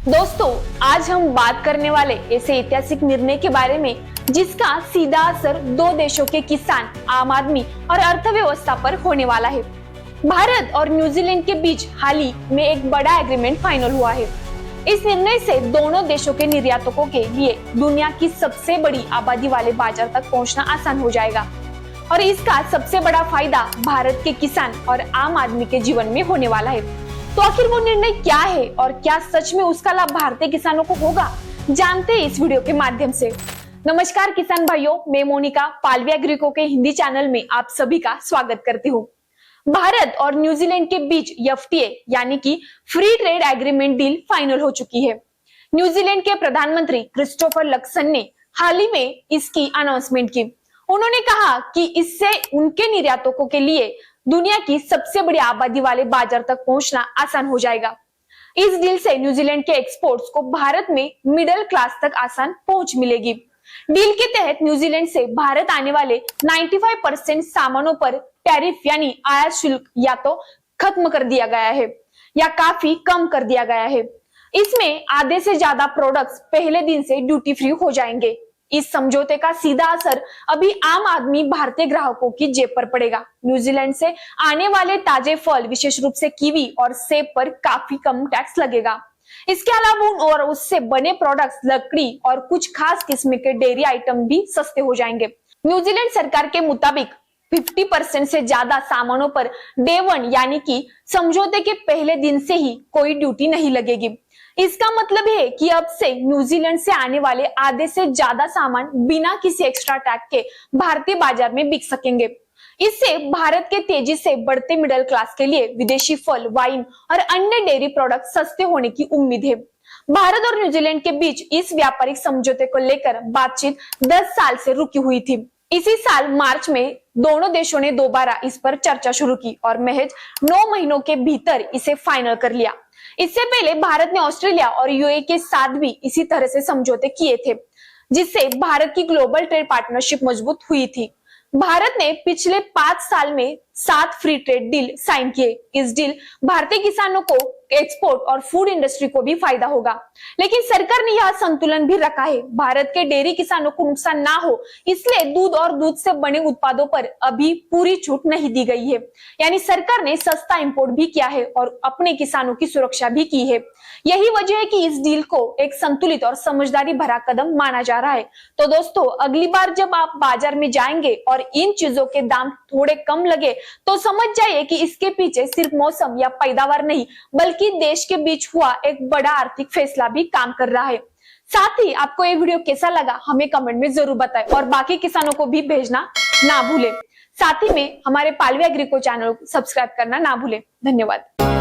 दोस्तों, आज हम बात करने वाले ऐसे ऐतिहासिक निर्णय के बारे में जिसका सीधा असर दो देशों के किसान, आम आदमी और अर्थव्यवस्था पर होने वाला है। भारत और न्यूजीलैंड के बीच हाल ही में एक बड़ा एग्रीमेंट फाइनल हुआ है। इस निर्णय से दोनों देशों के निर्यातकों के लिए दुनिया की सबसे बड़ी आबादी वाले बाजार तक पहुंचना आसान हो जाएगा और इसका सबसे बड़ा फायदा भारत के किसान और आम आदमी के जीवन में होने वाला है। तो आखिर वो निर्णय क्या है और क्या सच में उसका लाभ भारतीय किसानों को होगा, जानते हैं इस वीडियो के माध्यम से। नमस्कार किसान भाइयों, मैं मोनिका पालवी एग्रीको के हिंदी चैनल में आप सभी का स्वागत करती हूँ। भारत और न्यूजीलैंड के बीच एफटीए यानी कि free trade agreement deal final हो चुकी है। न्यूजीलैंड के प्रधानमंत्री क्रिस्टोफर लक्सन ने हाल ही में इसकी अनाउंसमेंट की। उन्होंने कहा कि इससे उनके निर्यातकों के लिए दुनिया की सबसे बड़ी आबादी वाले बाजार तक पहुंचना आसान हो जाएगा। इस डील से न्यूजीलैंड के एक्सपोर्ट्स को भारत में मिडिल क्लास तक आसान पहुंच मिलेगी। डील के तहत न्यूजीलैंड से भारत आने वाले 95% सामानों पर टैरिफ यानी आयात शुल्क या तो खत्म कर दिया गया है या काफी कम कर दिया गया है। इसमें आधे से ज्यादा प्रोडक्ट्स पहले दिन से ड्यूटी फ्री हो जाएंगे। इस समझौते का सीधा असर अभी आम आदमी भारतीय ग्राहकों की जेब पर पड़ेगा। न्यूजीलैंड से आने वाले ताजे फल, विशेष रूप से कीवी और सेब पर काफी कम टैक्स लगेगा। इसके अलावा ऊन और उससे बने प्रोडक्ट्स, लकड़ी और कुछ खास किस्म के डेयरी आइटम भी सस्ते हो जाएंगे। न्यूजीलैंड सरकार के मुताबिक 50% से ज्यादा सामानों पर डे 1 यानी कि समझौते के पहले दिन से ही कोई ड्यूटी नहीं लगेगी। इसका मतलब है कि अब से न्यूजीलैंड से आने वाले आधे से ज्यादा सामान बिना किसी एक्स्ट्रा टैक्स के भारतीय बाजार में बिक सकेंगे। इससे भारत के तेजी से बढ़ते मिडिल क्लास के लिए विदेशी फल, वाइन और अन्य डेयरी प्रोडक्ट सस्ते होने की उम्मीद है। भारत और न्यूजीलैंड के बीच इस व्यापारिक समझौते को लेकर बातचीत 10 साल से रुकी हुई थी। इसी साल मार्च में दोनों देशों ने दोबारा इस पर चर्चा शुरू की और महज 9 महीनों के भीतर इसे फाइनल कर लिया। इससे पहले भारत ने ऑस्ट्रेलिया और यूएई के साथ भी इसी तरह से समझौते किए थे, जिससे भारत की ग्लोबल ट्रेड पार्टनरशिप मजबूत हुई थी। भारत ने पिछले 5 साल में 7 फ्री ट्रेड डील साइन किए। इस डील भारतीय किसानों को, एक्सपोर्ट और फूड इंडस्ट्री को भी फायदा होगा, लेकिन सरकार ने यह संतुलन भी रखा है। भारत के डेयरी किसानों को नुकसान ना हो, इसलिए दूध और दूध से बने उत्पादों पर अभी पूरी छूट नहीं दी गई है। यानी सरकार ने सस्ता इंपोर्ट भी किया है और अपने किसानों की सुरक्षा भी की है। यही वजह है कि इस डील को एक संतुलित और समझदारी भरा कदम माना जा रहा है। तो दोस्तों, अगली बार जब आप बाजार में जाएंगे और इन चीजों के दाम थोड़े कम लगे तो समझ जाइए कि इसके पीछे सिर्फ मौसम या पैदावार नहीं, बल्कि देश के बीच हुआ एक बड़ा आर्थिक फैसला भी काम कर रहा है। साथ ही आपको ये वीडियो कैसा लगा हमें कमेंट में जरूर बताएं और बाकी किसानों को भी भेजना ना भूलें। साथ ही में हमारे पालवी एग्रीको चैनल को सब्सक्राइब करना ना भूलें। धन्यवाद।